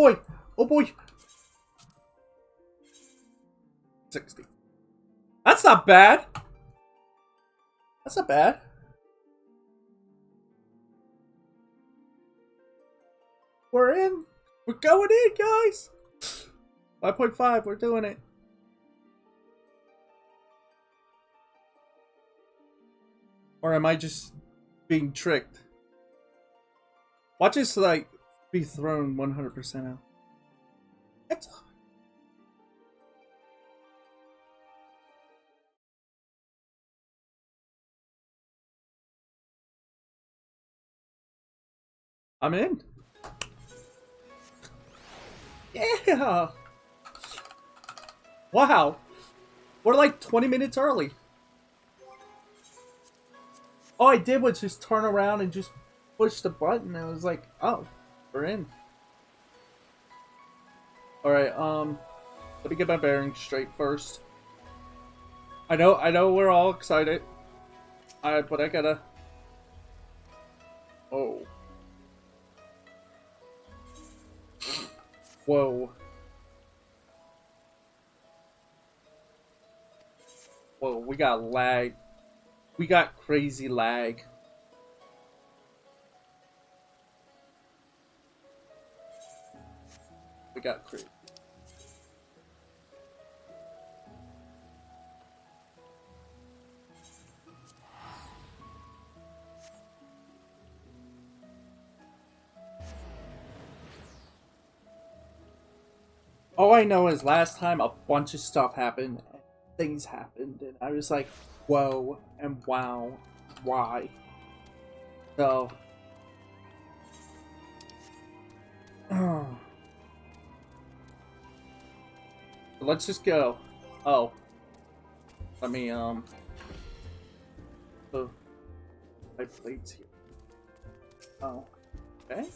boy! Oh boy! 60. That's not bad! That's not bad. We're in! We're going in, guys! 5.5, we're doing it. Or am I just being tricked? Watch this, like, be thrown 100% out. That's... I'm in. Yeah! Wow! We're like 20 minutes early. All I did was just turn around and just push the button, and it was like, oh, we're in. Alright, let me get my bearings straight first. I know we're all excited. But I gotta... Oh. Whoa. Whoa, we got lag. We got crazy lag. We got crazy. All I know is last time a bunch of stuff happened, and things happened, and I was like, whoa, and wow, why? So... let's just go. Oh. Let me, put my plates here. Oh. Okay.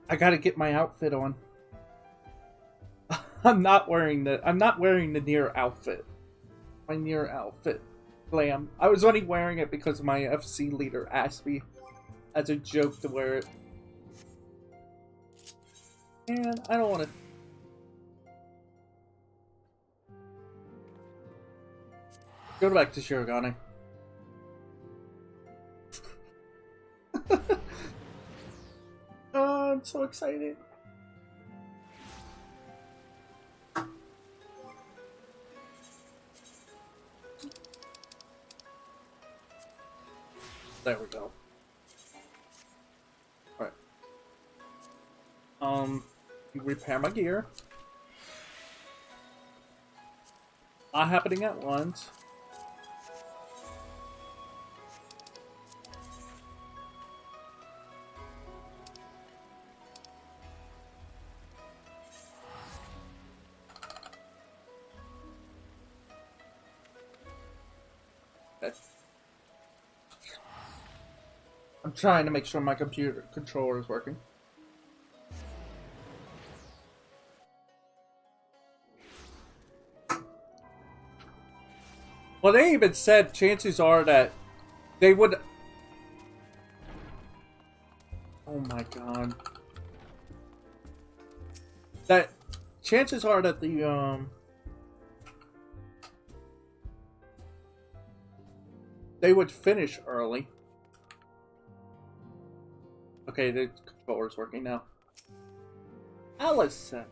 I gotta get my outfit on. I'm not wearing the Nier outfit. My Nier outfit. Glam. I was only wearing it because my FC leader asked me as a joke to wear it. And I don't want to... Go back to Shirogane. Oh, I'm so excited. There we go. Alright. Repair my gear. Not happening at once. Okay. I'm trying to make sure my computer controller is working. Well, they even said chances are that they would... Oh my god. That chances are that the they would finish early. Okay, the controller's working now. Allison,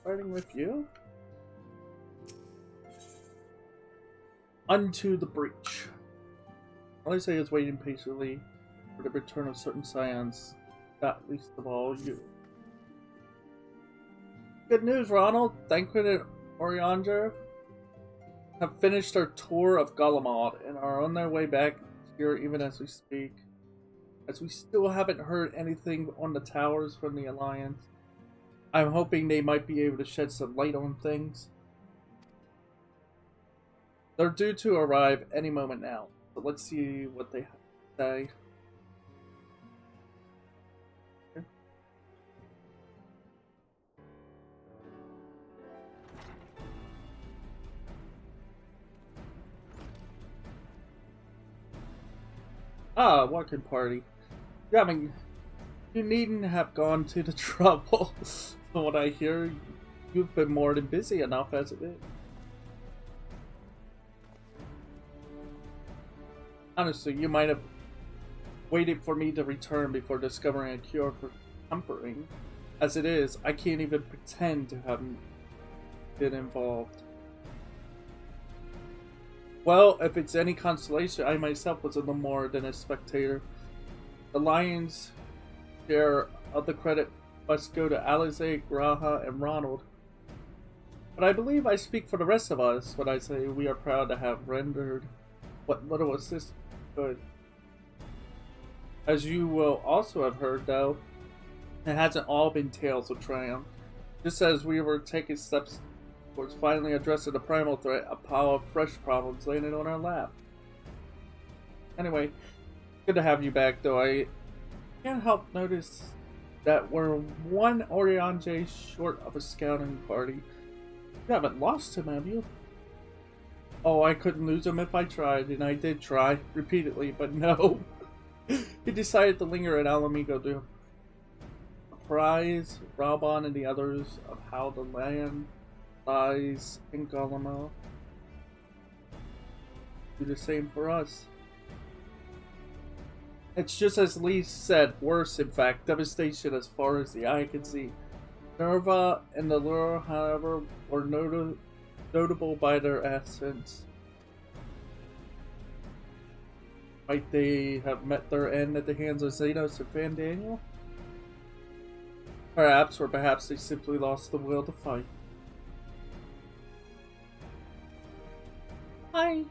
starting with you. Unto the breach. All I say is waiting patiently for the return of certain scions, not least of all you. Good news, Ronald. Thancred and Oriander have finished their tour of Galamad and are on their way back here even as we speak. As we still haven't heard anything on the towers from the Alliance, I'm hoping they might be able to shed some light on things. They're due to arrive any moment now, but let's see what they have to say. Okay. Ah, working party. Yeah, I mean, you needn't have gone to the trouble. From what I hear, you've been more than busy enough as it is. Honestly, you might have waited for me to return before discovering a cure for tampering. As it is, I can't even pretend to have been involved. Well, if it's any consolation, I myself was little more than a spectator. The lion's share of the credit must go to Alize, Graha, and Ronald. But I believe I speak for the rest of us when I say we are proud to have rendered what little assistance we could. As you will also have heard, though, it hasn't all been tales of triumph. Just as we were taking steps towards finally addressing the primal threat, a pile of fresh problems landed on our lap. Anyway, good to have you back, though. I can't help notice that we're one Oriange short of a scouting party. You haven't lost him, have you? Oh, I couldn't lose him if I tried, and I did try repeatedly, but no. He decided to linger at Alamigo to apprise Raubon and the others of how the land lies in Golemo. Do the same for us. It's just as Lee said, worse in fact, devastation as far as the eye can see. Nerva and the Lure, however, were notable by their absence. Might they have met their end at the hands of Xenos and Van Daniel? Perhaps, or perhaps they simply lost the will to fight. Hi!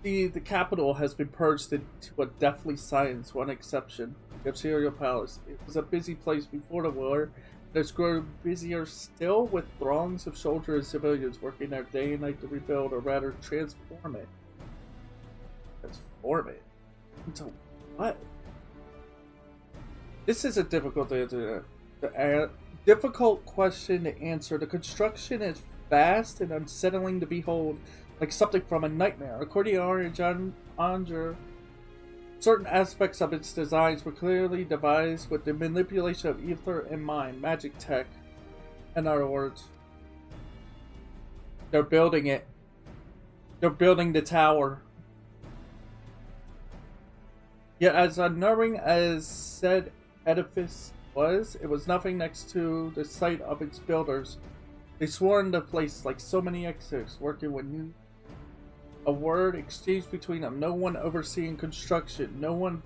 The capital has been purged into a deathly silence, one exception, the Imperial Palace. It was a busy place before the war, and it's grown busier still with throngs of soldiers and civilians working their day and night to rebuild, or rather transform it. Transform it? Into what? This is a difficult difficult question to answer. The construction is vast and unsettling to behold, like something from a nightmare. According to Orianger, certain aspects of its designs were clearly devised with the manipulation of ether and mind, magic tech. In other words, they're building it. They're building the tower. Yet as unnerving as said edifice was, it was nothing next to the sight of its builders. They swarmed the place like so many experts working with a word exchanged between them. No one overseeing construction. No one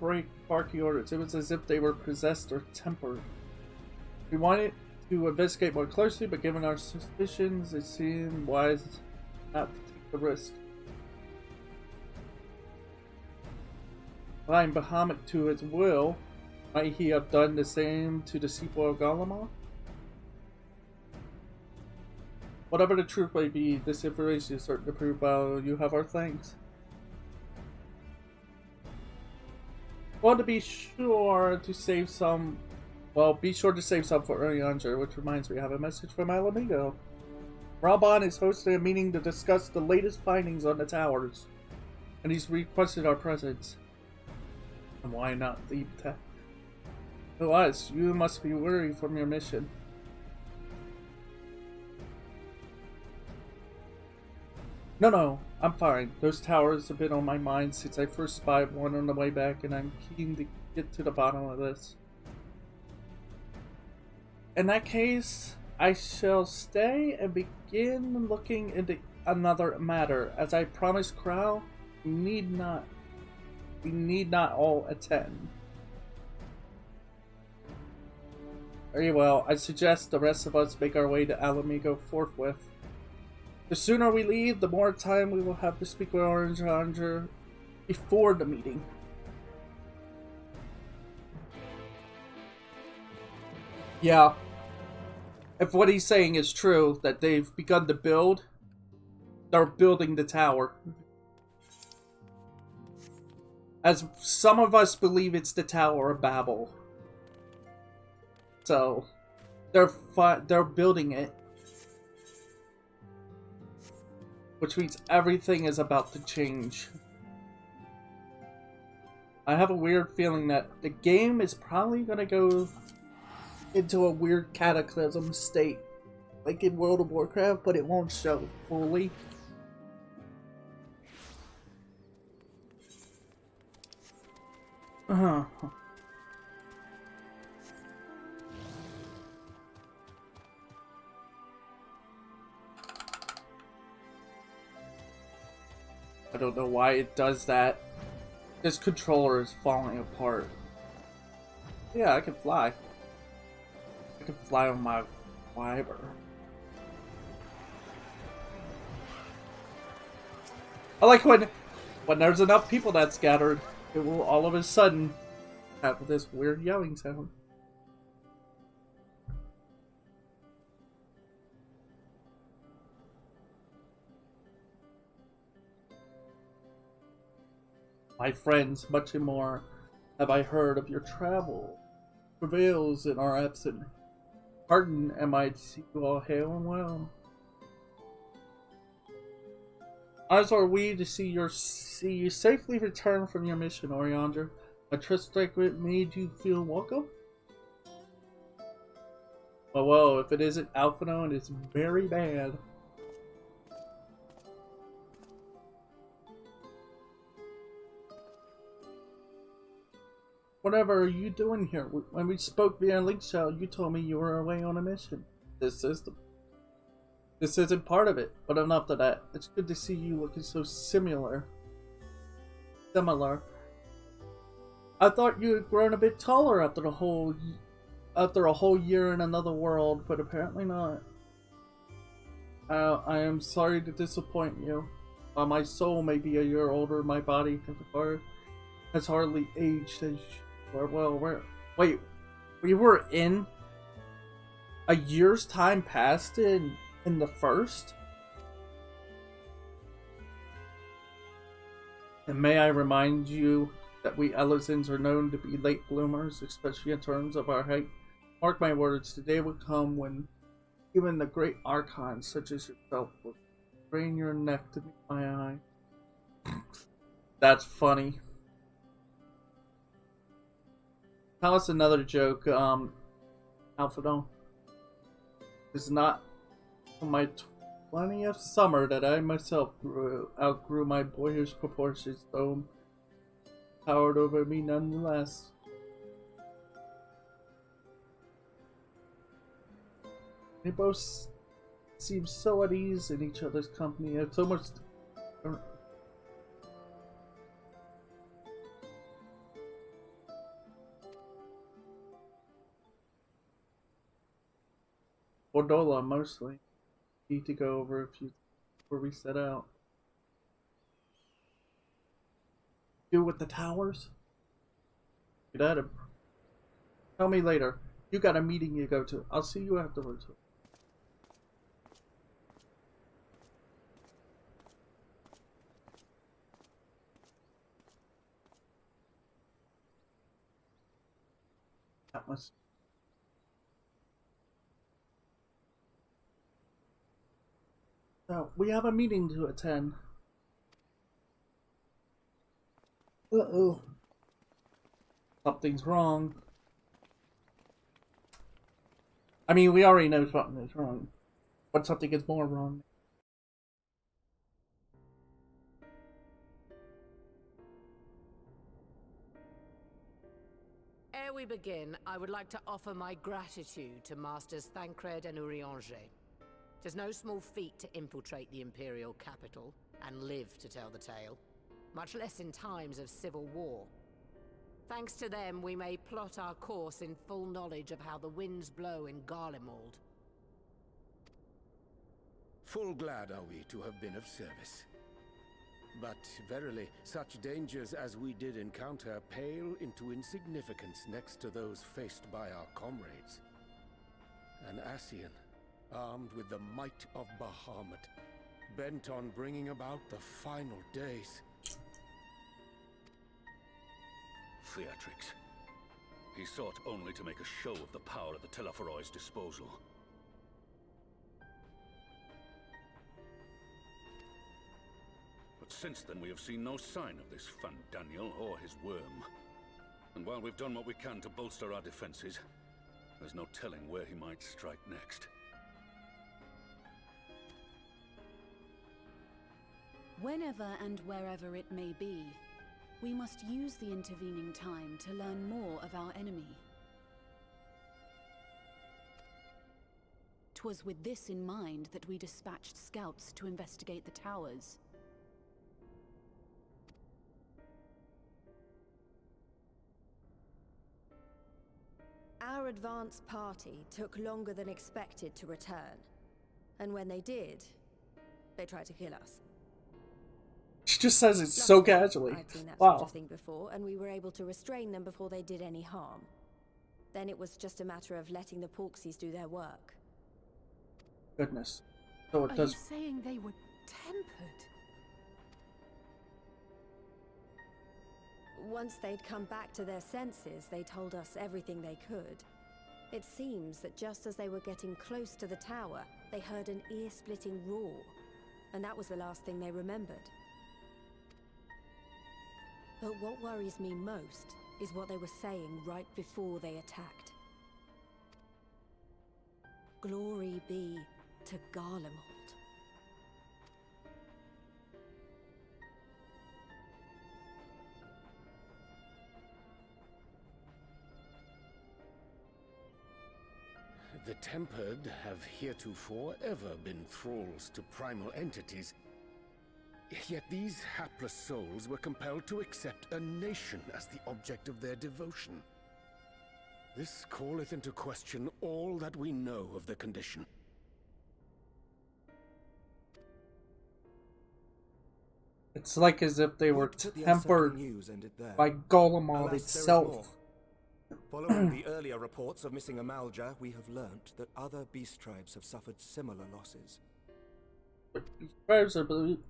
barking orders. It was as if they were possessed or tempered. We wanted to investigate more closely, but given our suspicions, it seemed wise not to take the risk. Blind Bahamut to his will, might he have done the same to the Seaport of Golema? Whatever the truth may be, this information is certain to prove well. You have our thanks. Want to be sure to save some. Well, be sure to save some for Orianger, which reminds me, I have a message from Alamigo. Raubon is hosting a meeting to discuss the latest findings on the towers, and he's requested our presence. And why not leave that to us? You must be weary from your mission. No, I'm fine. Those towers have been on my mind since I first spied one on the way back, and I'm keen to get to the bottom of this. In that case, I shall stay and begin looking into another matter. As I promised Crow, we need not all attend. Very well, I suggest the rest of us make our way to Alamigo forthwith. The sooner we leave, the more time we will have to speak with Orianger before the meeting. Yeah. If what he's saying is true, that they've begun to build, they're building the tower. As some of us believe it's the Tower of Babel. So, they're building it. Which means everything is about to change. I have a weird feeling that the game is probably gonna go into a weird cataclysm state, like in World of Warcraft, but it won't show fully. I don't know why it does that. This controller is falling apart. Yeah, I can fly. I can fly on my wyvern. I like when there's enough people that scattered, it will all of a sudden have this weird yelling sound. My friends, much more have I heard of your travel, travails in our absent. Pardon, am I to see you all hale and well? As are we to see you safely return from your mission, Oriander. I trust that it made you feel welcome? Well, if it isn't Alphino, it's very bad. Whatever are you doing here? When we spoke via Link Shell, you told me you were away on a mission. This isn't part of it, but enough of that. It's good to see you looking so similar. I thought you had grown a bit taller after a whole year in another world, but apparently not. I am sorry to disappoint you. While my soul may be a year older, my body has hardly aged as well. Wait, we were in a year's time past in the first? And may I remind you that we Elizans are known to be late bloomers, especially in terms of our height. Mark my words, the day will come when even the great archons such as yourself will strain your neck to meet my eye. That's funny. Tell us another joke, Alphino. It's not my 20th summer that I myself outgrew my boyish proportions, though towered over me nonetheless. They both seem so at ease in each other's company. It's almost... Bordola, mostly. Need to go over a few before we set out. Do with the towers? Get at him. Tell me later. You got a meeting you go to. I'll see you afterwards. That must... we have a meeting to attend. Uh-oh. Something's wrong. I mean, we already know something is wrong. But something is more wrong. Ere we begin, I would like to offer my gratitude to Masters Thancred and Urianger. 'Tis no small feat to infiltrate the Imperial capital and live to tell the tale, much less in times of civil war. Thanks to them, we may plot our course in full knowledge of how the winds blow in Garlemald. Full glad are we to have been of service. But verily, such dangers as we did encounter pale into insignificance next to those faced by our comrades. An Ascian, armed with the might of Bahamut, bent on bringing about the final days. Theatrics. He sought only to make a show of the power at the Teleforoi's disposal. But since then we have seen no sign of this Fandaniel or his worm. And while we've done what we can to bolster our defenses, there's no telling where he might strike next. Whenever and wherever it may be, we must use the intervening time to learn more of our enemy. 'Twas with this in mind that we dispatched scouts to investigate the towers. Our advance party took longer than expected to return. And when they did, they tried to kill us. She just says it so casually. I'd seen that Wow. sort of thing before, and we were able to restrain them before they did any harm. Then it was just a matter of letting the Porksies do their work. Goodness. So it Are does. you saying they were tempered? Once they'd come back to their senses, they told us everything they could. It seems that just as they were getting close to the tower, they heard an ear-splitting roar, and that was the last thing they remembered. But what worries me most is what they were saying right before they attacked. Glory be to Garlemald. The Tempered have heretofore ever been thralls to primal entities. Yet these hapless souls were compelled to accept a nation as the object of their devotion. This calleth into question all that we know of the condition. It's like as if they were Put the tempered unsettling news ended there. by Garlemald Alas, there is itself. Following the earlier reports of missing Amalja, we have learnt that other beast tribes have suffered similar losses. Tribes are believed.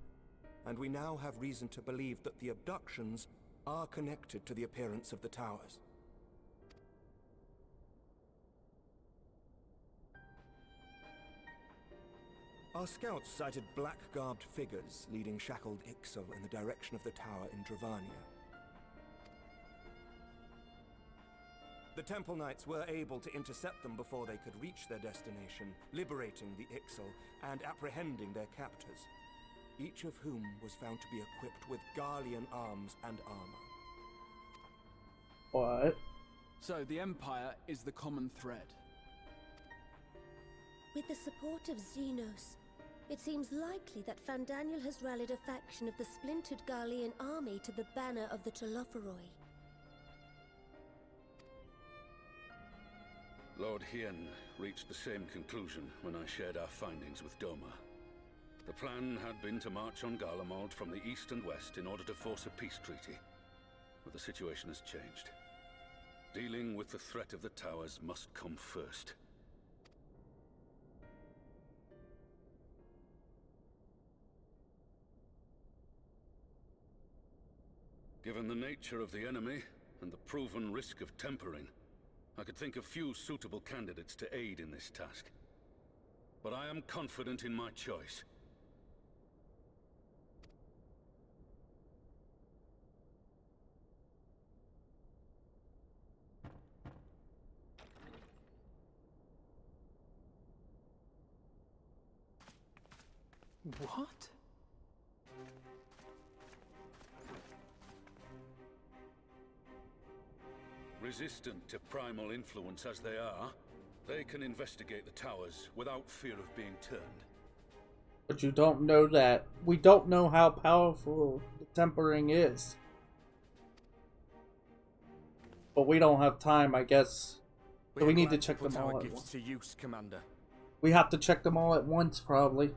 And we now have reason to believe that the abductions are connected to the appearance of the towers. Our scouts sighted black-garbed figures leading shackled Ixal in the direction of the tower in Dravania. The Temple Knights were able to intercept them before they could reach their destination, liberating the Ixal and apprehending their captors, each of whom was found to be equipped with Garlean arms and armor. What? So the Empire is the common thread. With the support of Xenos, it seems likely that Fandaniel has rallied a faction of the splintered Garlean army to the banner of the Telophoroi. Lord Hien reached the same conclusion when I shared our findings with Doma. The plan had been to march on Garlemald from the east and west in order to force a peace treaty. But the situation has changed. Dealing with the threat of the towers must come first. Given the nature of the enemy and the proven risk of tempering, I could think of few suitable candidates to aid in this task. But I am confident in my choice. What? Resistant to primal influence as they are, they can investigate the towers without fear of being turned. But you don't know that. We don't know how powerful the tempering is. But we don't have time, I guess. So we need to check them all at once. To use, Commander. We have to check them all at once, probably.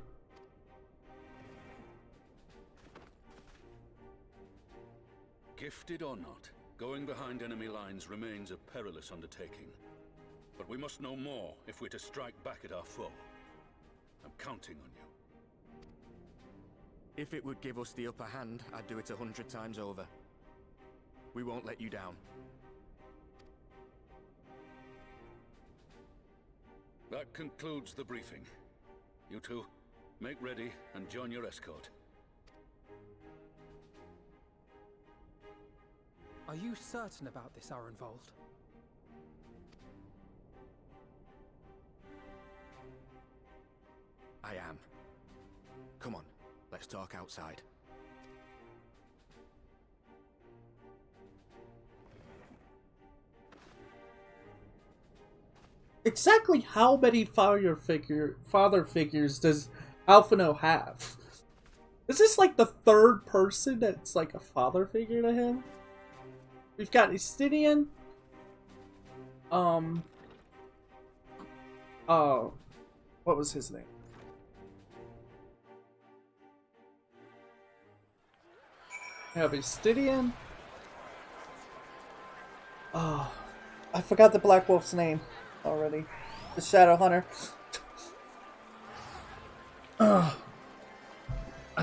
Gifted or not, going behind enemy lines remains a perilous undertaking. But we must know more if we're to strike back at our foe. I'm counting on you. If it would give us the upper hand, I'd do it 100 times over. We won't let you down. That concludes the briefing. You two, make ready and join your escort. Are you certain about this, Arenvold? I am. Come on, let's talk outside. Exactly how many father figures does Alphino have? Is this like the third person that's like a father figure to him? We've got Estidian. What was his name? We have Estidian. Oh, I forgot the Black Wolf's name already. The Shadow Hunter. I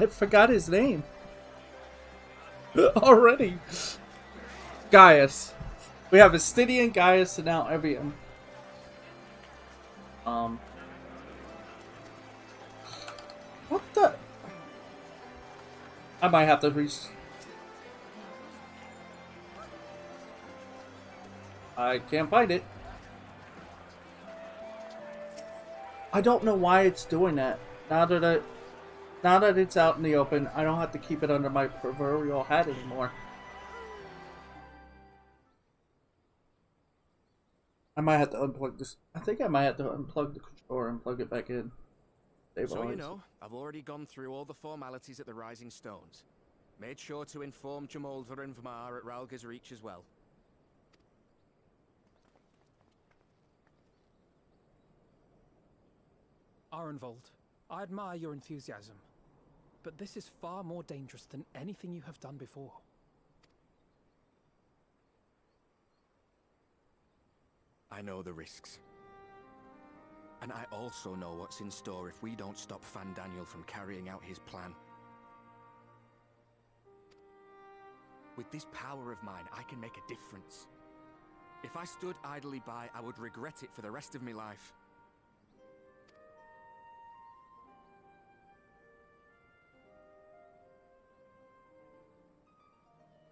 forgot his name. Already. Gaius. We have Estidian, Gaius, and now Evian. What the? I might have to I can't find it. I don't know why it's doing that. Now that it's out in the open, I don't have to keep it under my proverbial hat anymore. I might have to unplug this. I think I might have to unplug the controller and plug it back in. So you know, I've already gone through all the formalities at the Rising Stones. Made sure to inform Jamoldva and Vamar at Ralga's Reach as well. Arenvold, I admire your enthusiasm, but this is far more dangerous than anything you have done before. I know the risks. And I also know what's in store if we don't stop Fandaniel from carrying out his plan. With this power of mine, I can make a difference. If I stood idly by, I would regret it for the rest of my life.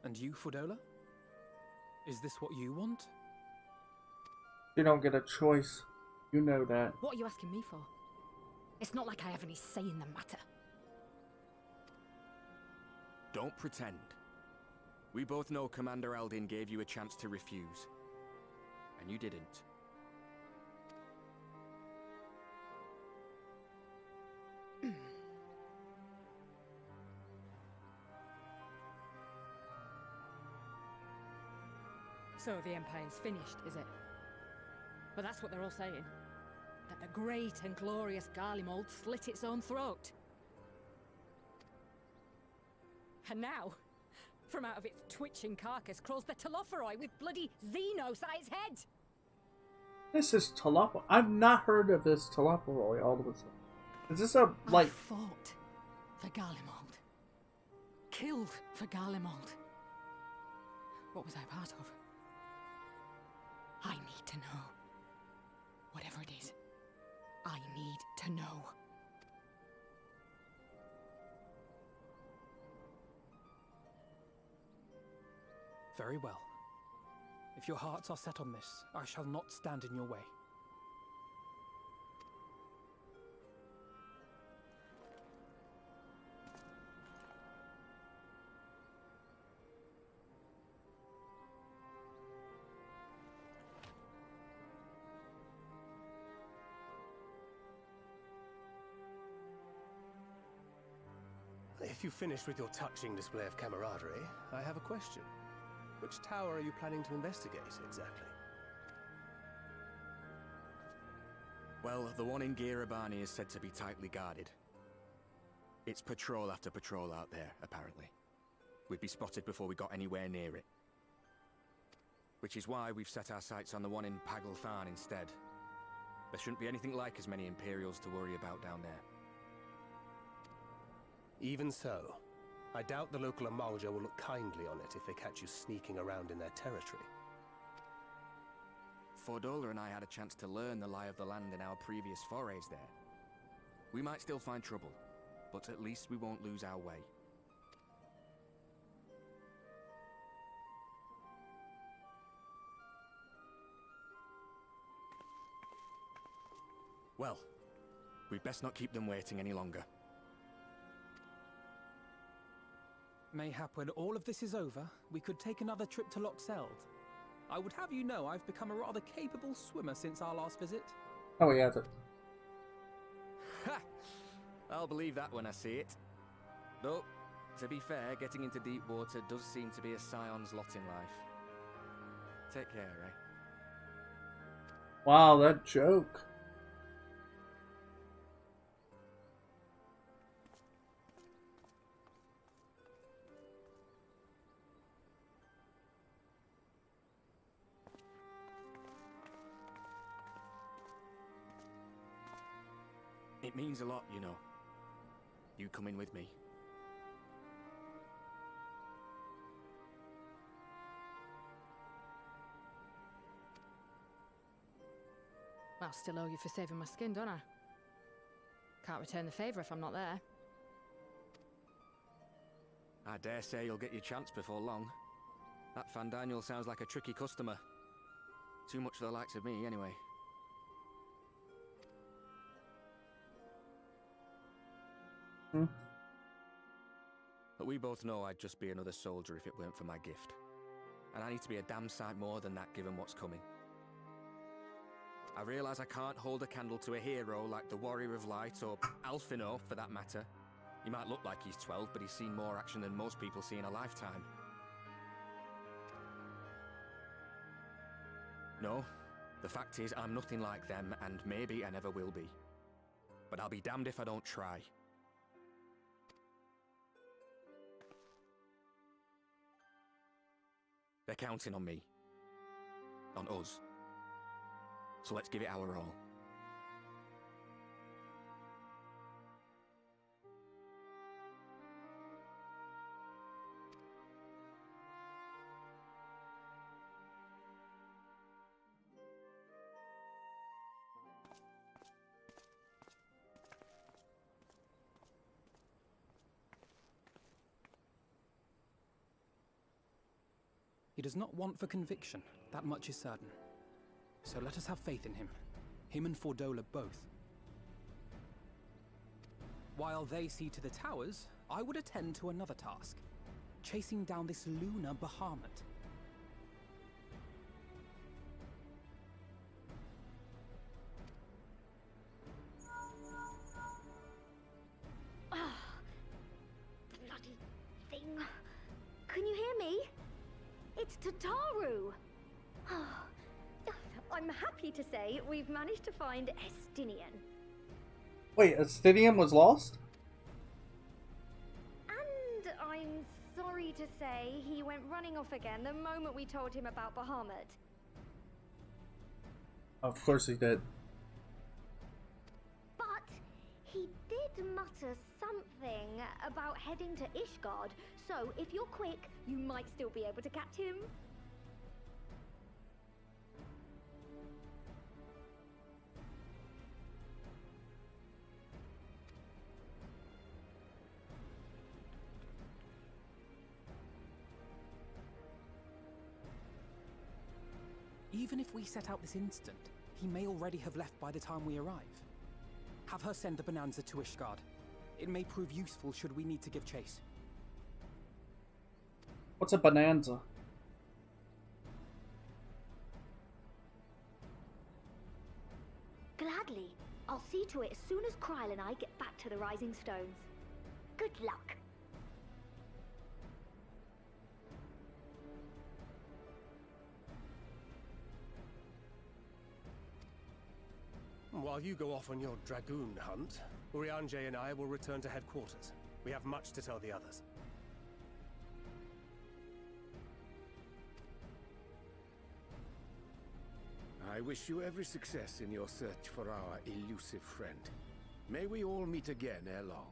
And you, Fordola? Is this what you want? You don't get a choice. You know that. What are you asking me for? It's not like I have any say in the matter. Don't pretend. We both know Commander Aldin gave you a chance to refuse. And you didn't. So the Empire's finished, is it? But that's what they're all saying. That the great and glorious Garlemald slit its own throat. And now, from out of its twitching carcass crawls the Telophoroi with bloody Xenos at its head! This is Telophoroi. I've not heard of this Telophoroi all of a sudden. Is this a, like... I fought for Garlemald. Killed for Garlemald. What was I part of? I need to know. Whatever it is, I need to know. Very well. If your hearts are set on this, I shall not stand in your way. If you've finished with your touching display of camaraderie, I have a question. Which tower are you planning to investigate, exactly? Well, the one in Girabani is said to be tightly guarded. It's patrol after patrol out there, apparently. We'd be spotted before we got anywhere near it. Which is why we've set our sights on the one in Paglthan instead. There shouldn't be anything like as many Imperials to worry about down there. Even so, I doubt the local Amalja will look kindly on it if they catch you sneaking around in their territory. Fordola and I had a chance to learn the lie of the land in our previous forays there. We might still find trouble, but at least we won't lose our way. Well, we'd best not keep them waiting any longer. Mayhap when all of this is over, we could take another trip to Loxeld. I would have you know I've become a rather capable swimmer since our last visit. Oh, yeah. Ha! I'll believe that when I see it. Though, to be fair, getting into deep water does seem to be a scion's lot in life. Take care, eh? Wow, that joke. It means a lot, you know. You coming with me. Well, still owe you for saving my skin, don't I? Can't return the favour if I'm not there. I dare say you'll get your chance before long. That Fandaniel sounds like a tricky customer. Too much for the likes of me, anyway. But we both know I'd just be another soldier if it weren't for my gift. And I need to be a damn sight more than that given what's coming. I realise I can't hold a candle to a hero like the Warrior of Light, or Alphino for that matter. He might look like he's 12, but he's seen more action than most people see in a lifetime. No, the fact is I'm nothing like them, and maybe I never will be. But I'll be damned if I don't try. They're counting on me. On us. So let's give it our all. He does not want for conviction, that much is certain. So let us have faith in him. Him and Fordola both. While they see to the towers, I would attend to another task. Chasing down this lunar Bahamut. Bloody thing. Can you hear me? It's Tataru! I'm happy to say we've managed to find Estinian. Wait, Estinian was lost? And I'm sorry to say he went running off again the moment we told him about Bahamut. Of course he did. But he did mutter something about heading to Ishgard, so if you're quick, you might still be able to catch him. Even if we set out this instant, he may already have left by the time we arrive. Have her send the Bonanza to Ishgard. It may prove useful should we need to give chase. What's a Bonanza? Gladly. I'll see to it as soon as Kryl and I get back to the Rising Stones. Good luck. While you go off on your dragoon hunt, Urianger and I will return to headquarters. We have much to tell the others. I wish you every success in your search for our elusive friend. May we all meet again ere long.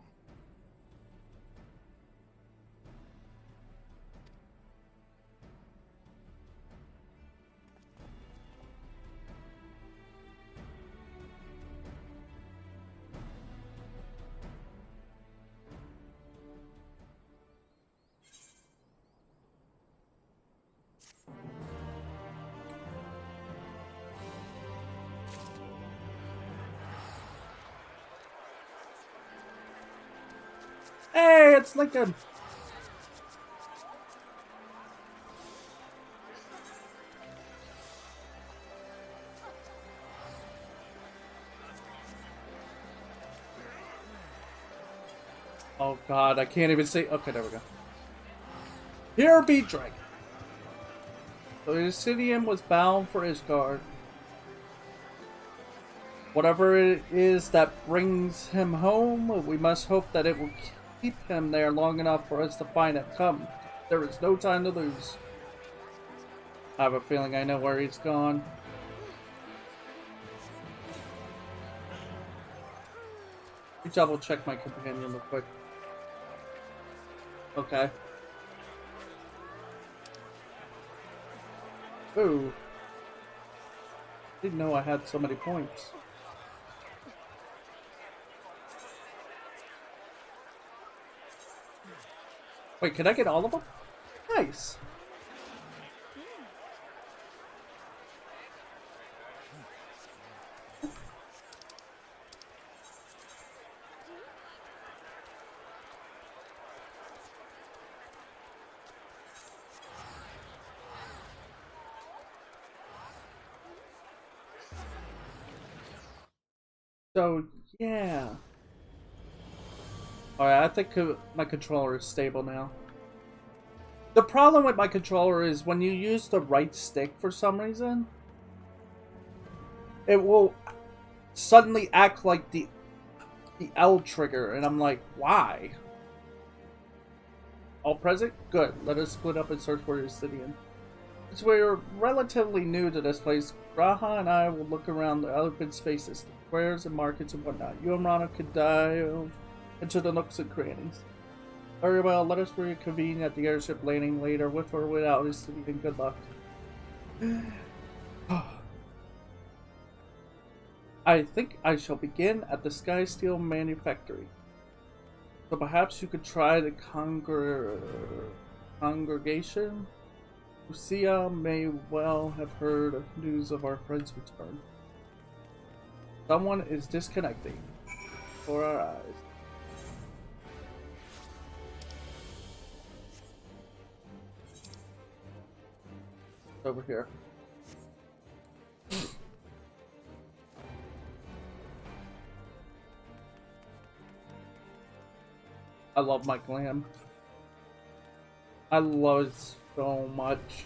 Hey, it's Lincoln! Oh god, I can't even see. Okay, there we go. Here be dragon. So Obsidian was bound for Ishgard. Whatever it is that brings him home, we must hope that it will keep him there long enough for us to find him. Come, there is no time to lose. I have a feeling I know where he's gone. Let me double check my companion real quick. Okay. Ooh. Didn't know I had so many points. Wait, can I get all of them? Nice. So, yeah. Alright, I think my controller is stable now. The problem with my controller is when you use the right stick for some reason, it will suddenly act like the L trigger, and I'm like, why? All present? Good. Let us split up and search for Obsidian. Since we're relatively new to this place, Raha and I will look around the open spaces, the squares and markets and whatnot. You and Rana could dive into the nooks and crannies. Very well, let us reconvene at the airship landing later, with or without Obsidian. Good luck. I think I shall begin at the Sky Steel Manufactory. So perhaps you could try the congregation? Lucia may well have heard of news of our friend's return. Someone is disconnecting before our eyes. Over here. I love my glam. I love it so much.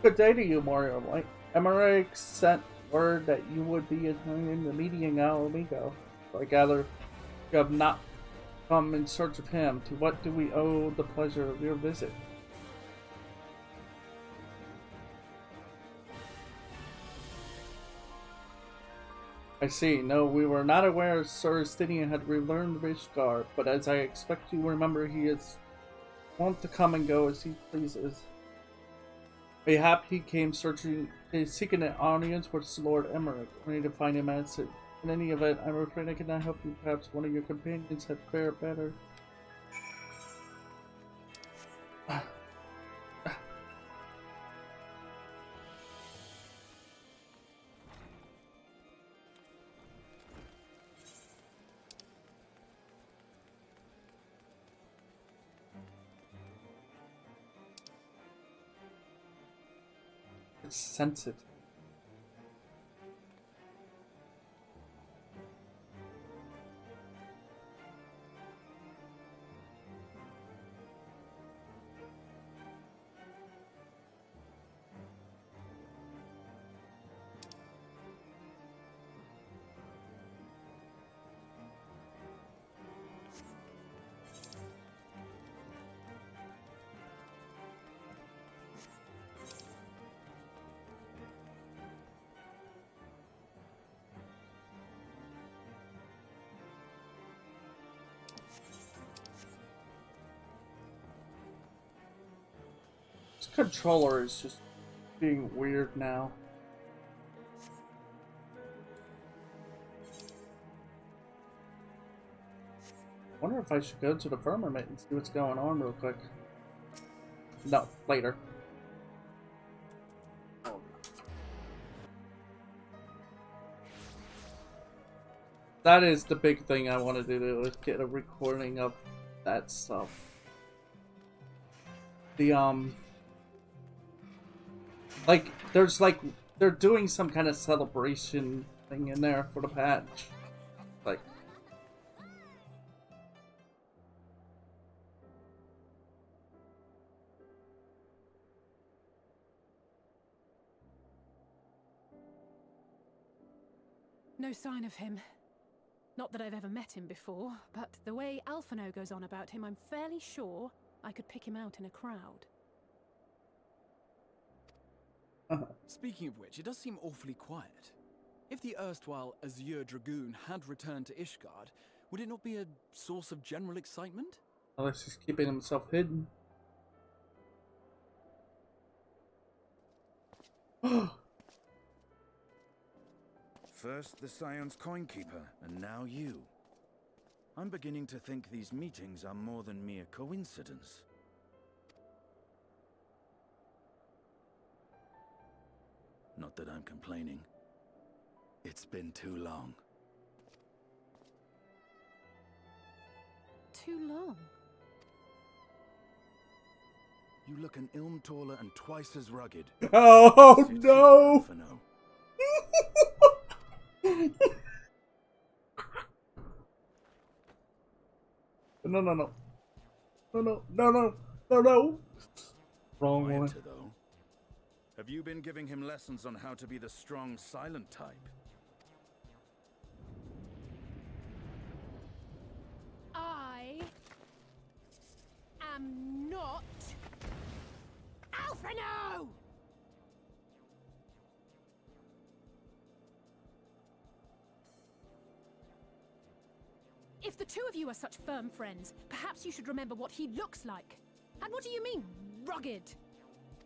Good day to you, Mario White. Emmerich sent word that you would be attending the meeting in Alamigo. So I gather you have not come in search of him. To what do we owe the pleasure of your visit? I see. No, we were not aware Sir Stinian had relearned Rishgar, but as I expect you remember, he is wont to come and go as he pleases. Mayhap he came seeking an audience with Lord Emmerich, only to find him absent. In any event, I'm afraid I cannot help you. Perhaps one of your companions had fared better. It's sensitive. This controller is just being weird now. I wonder if I should go to the firmament and see what's going on real quick. No, later. That is the big thing I want to do, is get a recording of that stuff. The, like, there's like, they're doing some kind of celebration thing in there for the patch. Like, No sign of him. Not that I've ever met him before, but the way Alphino goes on about him, I'm fairly sure I could pick him out in a crowd. Speaking of which, it does seem awfully quiet. If the erstwhile Azure Dragoon had returned to Ishgard, would it not be a source of general excitement? unless he's keeping himself hidden. First the Scion's Coinkeeper, and now you. I'm beginning to think these meetings are more than mere coincidence. Not that I'm complaining. It's been too long. Too long? You look an ilm taller and twice as rugged. Oh no! No, no, no. No, no, no, no, no, no. Wrong one. Quieter, though. Have you been giving him lessons on how to be the strong, silent type? I am not Alphino! If the two of you are such firm friends, perhaps you should remember what he looks like. And what do you mean, rugged?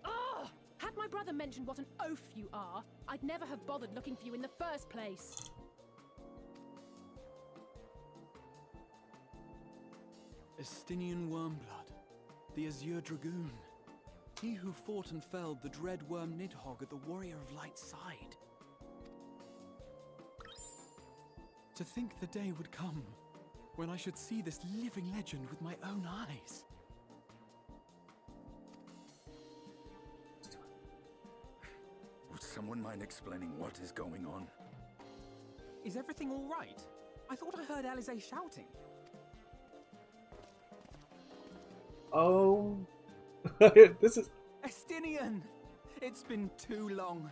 Ugh! Had my brother mentioned what an oaf you are, I'd never have bothered looking for you in the first place. Estinian Wormblood, the Azure Dragoon. He who fought and felled the dread worm Nidhogg at the Warrior of Light's side. To think the day would come when I should see this living legend with my own eyes. Would someone mind explaining what is going on? Is everything all right? I thought I heard Alize shouting. Oh. This is... Estinian! It's been too long.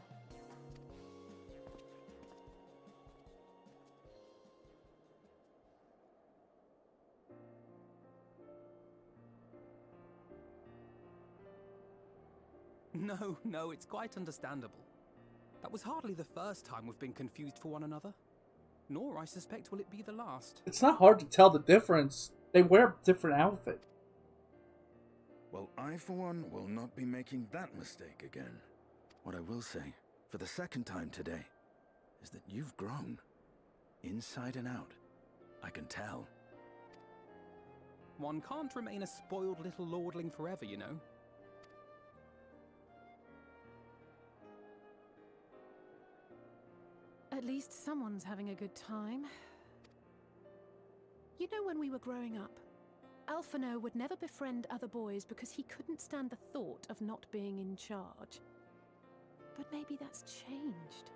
No, it's quite understandable. That was hardly the first time we've been confused for one another. Nor, I suspect, will it be the last. It's not hard to tell the difference. They wear different outfits. Well, I, for one, will not be making that mistake again. What I will say, for the second time today, is that you've grown. Inside and out. I can tell. One can't remain a spoiled little lordling forever, you know. At least someone's having a good time. You know, when we were growing up, Alphino would never befriend other boys because he couldn't stand the thought of not being in charge. But maybe that's changed.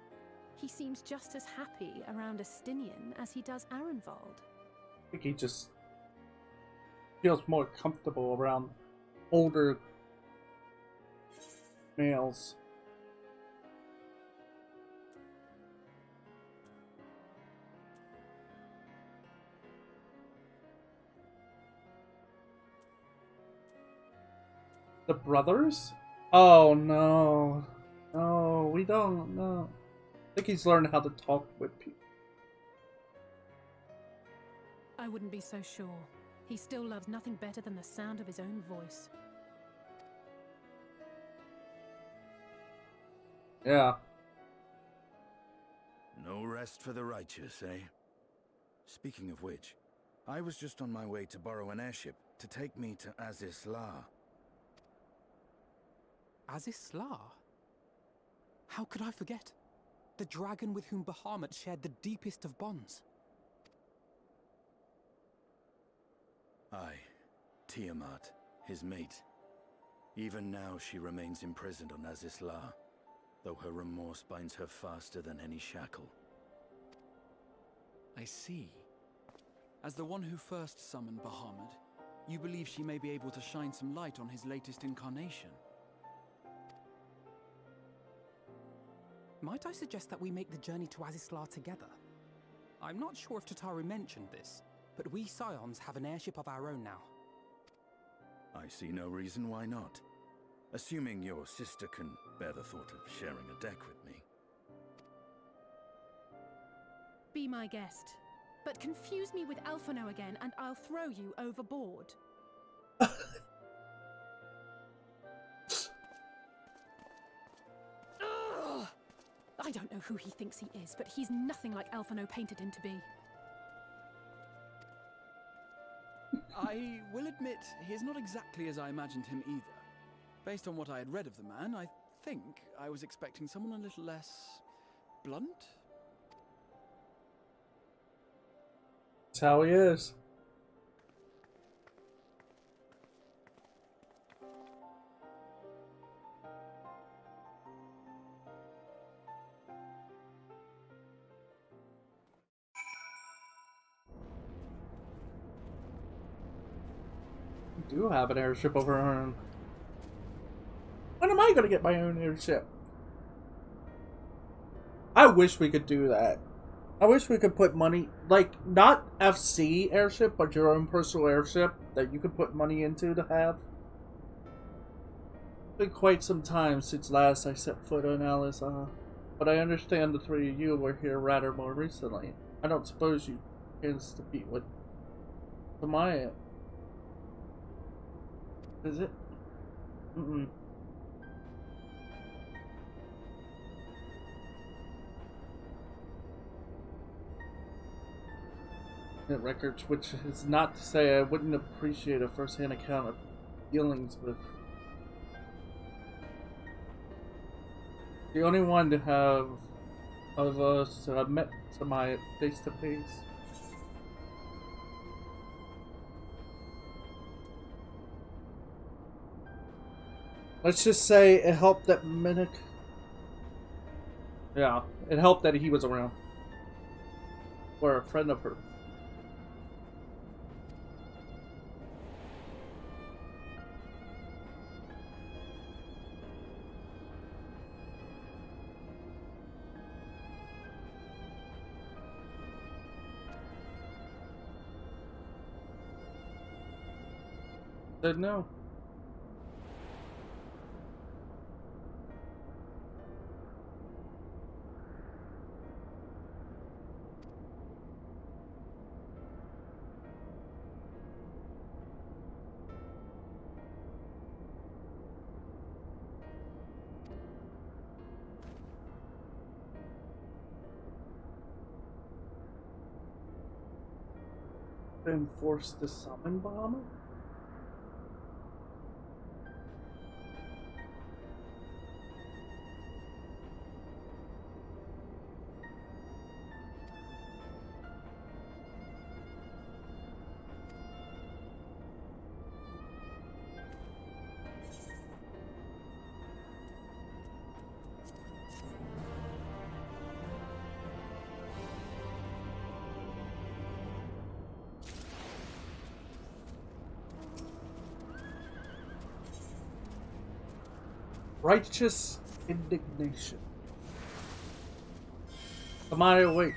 He seems just as happy around Estinian as he does Arenvald. I think he just feels more comfortable around older males. The brothers? Oh no. No, we don't know. I think he's learned how to talk with people. I wouldn't be so sure. He still loves nothing better than the sound of his own voice. Yeah. No rest for the righteous, eh? Speaking of which, I was just on my way to borrow an airship to take me to Azis La. Azisla? How could I forget? The dragon with whom Bahamut shared the deepest of bonds. Aye, Tiamat, his mate. Even now she remains imprisoned on Azisla, though her remorse binds her faster than any shackle. I see. As the one who first summoned Bahamut, you believe she may be able to shine some light on his latest incarnation? Might I suggest that we make the journey to Azisla together? I'm not sure if Tataru mentioned this, but we Scions have an airship of our own now. I see no reason why not. Assuming your sister can bear the thought of sharing a deck with me. Be my guest. But confuse me with Alphino again and I'll throw you overboard. I don't know who he thinks he is, but he's nothing like Alphino painted him to be. I will admit, he is not exactly as I imagined him either. Based on what I had read of the man, I think I was expecting someone a little less blunt? That's how he is. We do have an airship of our own. When am I gonna get my own airship? I wish we could do that. I wish we could put money, like, not FC airship, but your own personal airship that you could put money into to have. It's been quite some time since last I set foot on Alice, but I understand the three of you were here rather more recently. I don't suppose you can compete with Tamaya. Is it? Records, which is not to say I wouldn't appreciate a first-hand account of dealings with. The only one to have of us to have met Samaya face to face. Let's just say it helped that Minik. Yeah, it helped that he was around. Or a friend of hers. Said no. Enforce the summon bomber? Righteous indignation. Amaya, wait.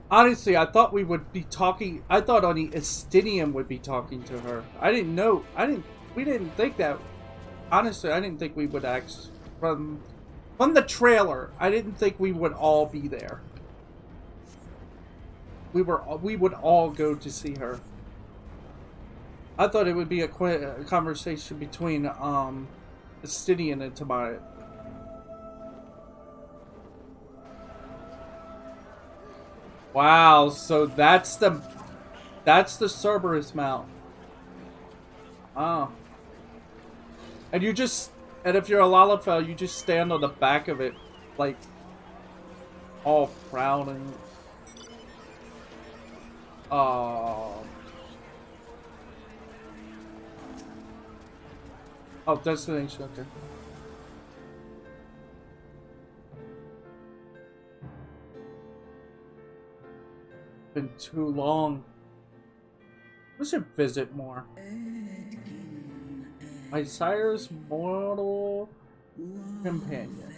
Honestly, I thought we would be talking. I thought only Estinian would be talking to her. I didn't know. We didn't think that. Honestly, I didn't think we would actually. From the trailer, I didn't think we would all be there. We would all go to see her. I thought it would be a conversation between Estinian and Tamaya. Wow, so that's the Cerberus mount. Oh. And you just, and if you're a Lalafell, you just stand on the back of it, like, all proud and, oh, destination, okay. Been too long. I should visit more. My sire's mortal companion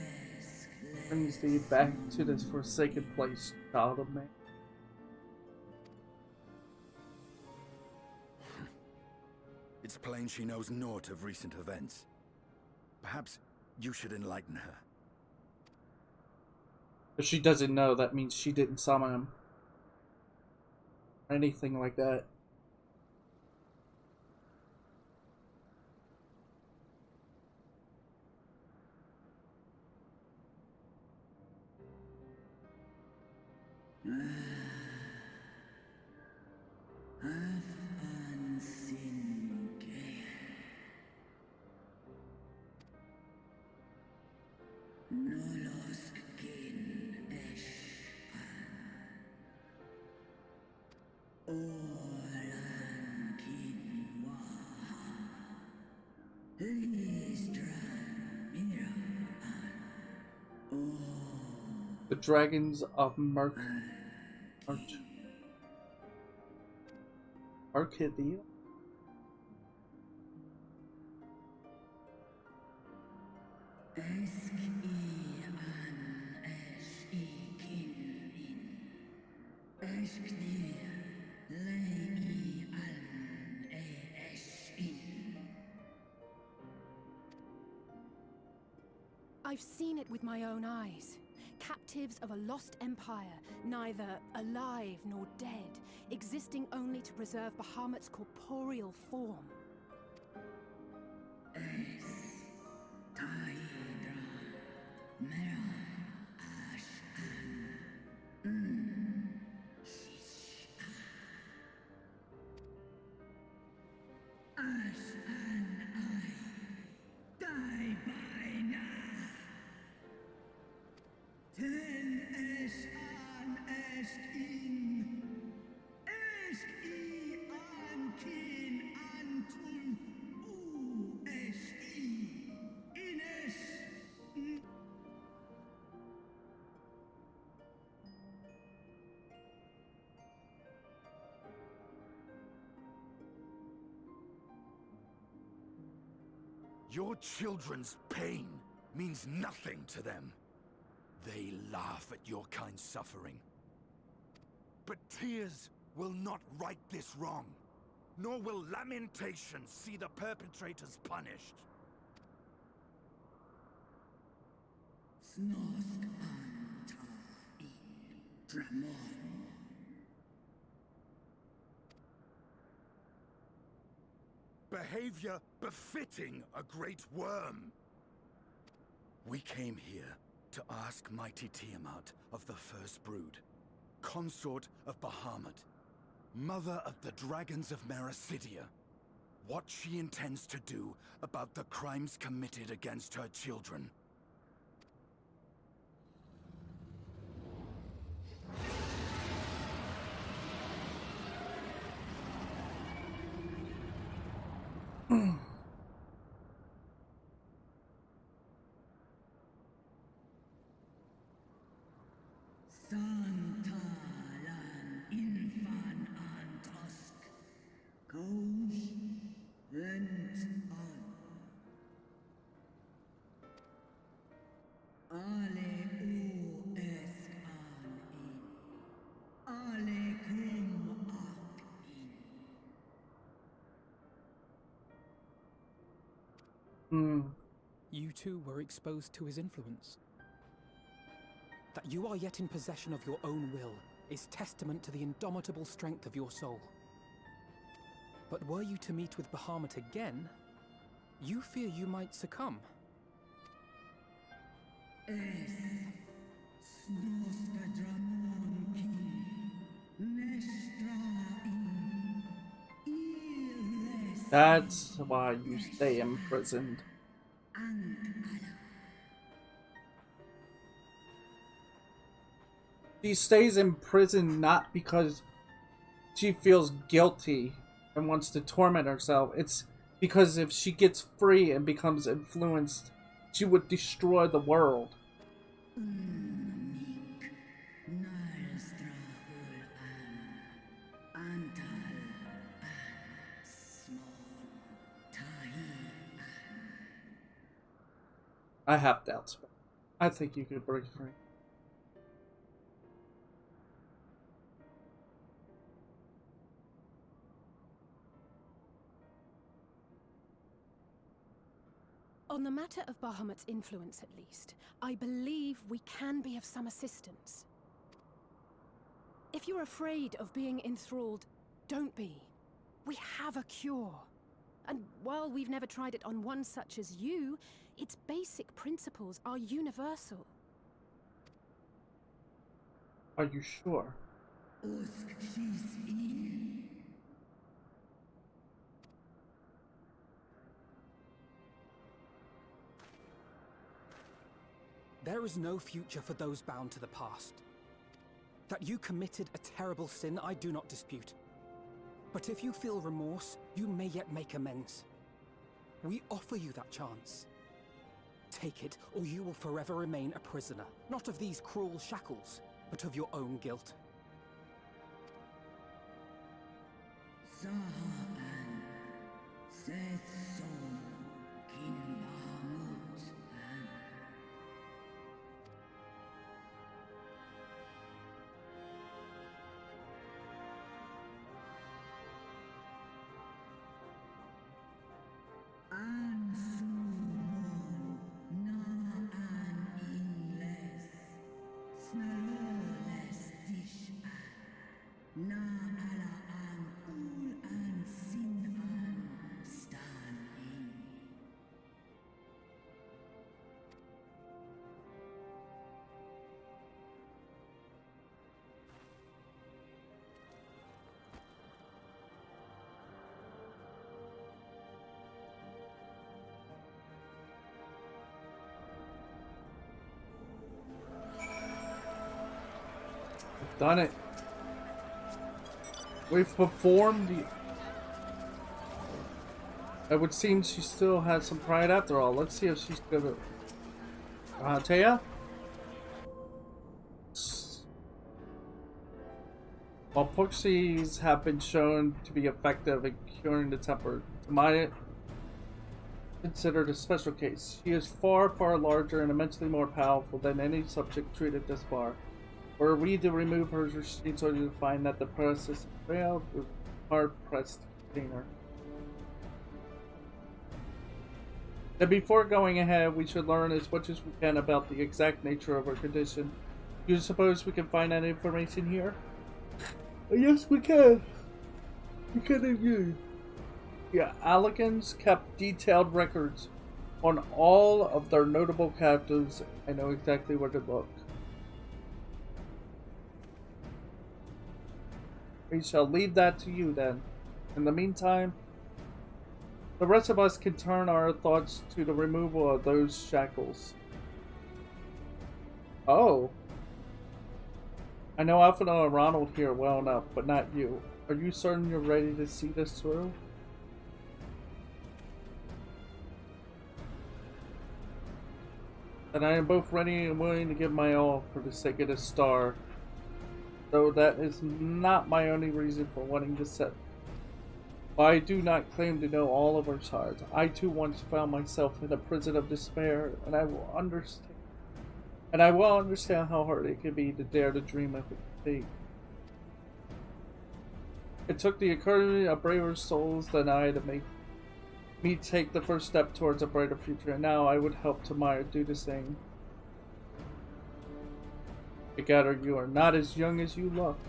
brings thee back to this forsaken place, child of man. It's plain she knows naught of recent events. Perhaps you should enlighten her. If she doesn't know, that means she didn't summon him. Or anything like that. The dragons of Arcadia? I've seen it with my own eyes. Captives of a lost empire, neither alive nor dead, existing only to preserve Bahamut's corporeal form. Your children's pain means nothing to them. They laugh at your kind suffering. But tears will not right this wrong, nor will lamentation see the perpetrators punished. Behavior befitting a great worm. We came here to ask mighty Tiamat of the First Brood, consort of Bahamut, mother of the dragons of Mericidia, what she intends to do about the crimes committed against her children. You too were exposed to his influence. That you are yet in possession of your own will is testament to the indomitable strength of your soul. But were you to meet with Bahamut again, you fear you might succumb. That's why you stay imprisoned. She stays in prison not because she feels guilty and wants to torment herself. It's because if she gets free and becomes influenced, she would destroy the world. I have doubts. I think you could break free. On the matter of Bahamut's influence, at least, I believe we can be of some assistance. If you're afraid of being enthralled, don't be. We have a cure. And while we've never tried it on one such as you, its basic principles are universal. Are you sure? There is no future for those bound to the past. That you committed a terrible sin, I do not dispute. But if you feel remorse, you may yet make amends. We offer you that chance. Take it, or you will forever remain a prisoner, not of these cruel shackles, but of your own guilt. Done it. We've performed the... It would seem she still has some pride after all. Let's see if she's gonna... Taya? While Puxies have been shown to be effective in curing the temper, Tamaya considered a special case. She is far, far larger and immensely more powerful than any subject treated thus far. Were we to remove her restraints or to find that the process failed, we're hard-pressed to contain her. And before going ahead, we should learn as much as we can about the exact nature of her condition. Do you suppose we can find that information here? Yes, we can. We can indeed. Yeah, Alligans kept detailed records on all of their notable captives. I know exactly where to look. We shall leave that to you then. In the meantime, the rest of us can turn our thoughts to the removal of those shackles. Oh. I know Alphino and Ronald here well enough, but not you. Are you certain you're ready to see this through? And I am both ready and willing to give my all for the sake of the star. Though that is not my only reason for wanting to set. While I do not claim to know all of her sides, I too once found myself in a prison of despair, and I will understand. And I will understand how hard it can be to dare to dream of fate. It took the encouragement of braver souls than I to make me take the first step towards a brighter future, and now I would help Tamaya do the same. I gather you are not as young as you look.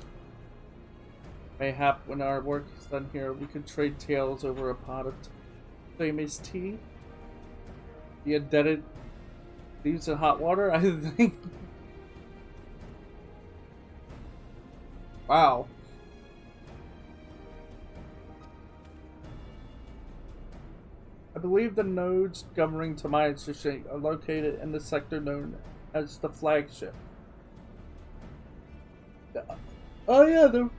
Mayhap when our work is done here, we could trade tales over a pot of famous tea. The indebted leaves in hot water, I think. Wow. I believe the nodes governing Tamaya's exchange are located in the sector known as the flagship. Oh yeah, the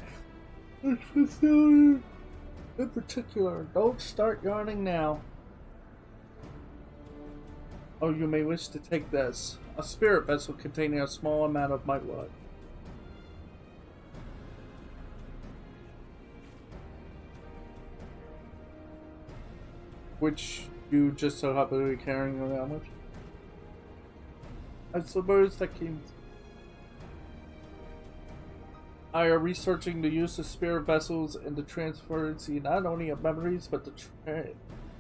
facility in particular. Don't start yarning now. Oh, you may wish to take this. A spirit vessel containing a small amount of my blood. Which you just so happen to be carrying around with. I suppose that came... I are researching the use of spirit vessels and the transferency not only of memories, but the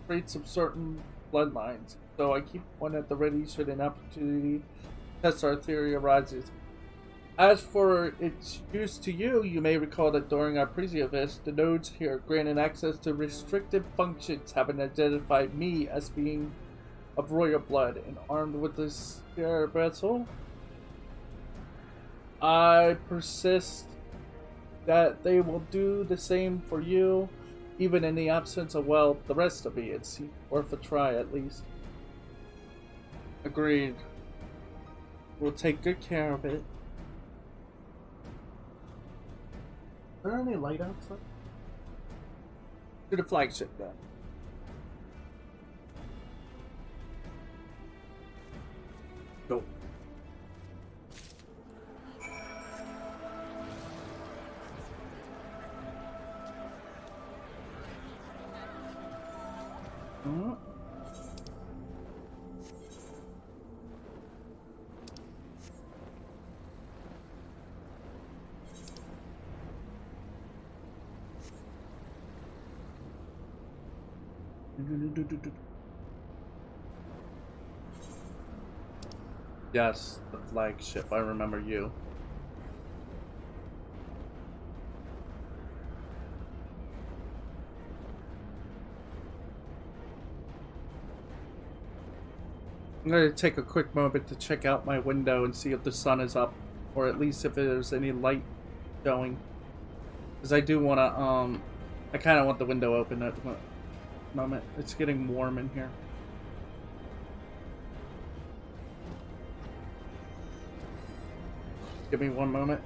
traits of certain bloodlines. So I keep one at the ready should an opportunity to test our theory arises. As for its use to you, you may recall that during our previous the nodes here granted access to restricted functions, having identified me as being of royal blood and armed with this spirit vessel. I persist that they will do the same for you, even in the absence of, well, the rest of me. It's worth a try at least. Agreed. We'll take good care of it. Is there any light outside? To the flagship then. Go. Yes, the flagship. I remember you. I'm going to take a quick moment to check out my window and see if the sun is up, or at least if there's any light showing. Because I do want to, I kind of want the window open at the moment. It's getting warm in here. Give me one moment.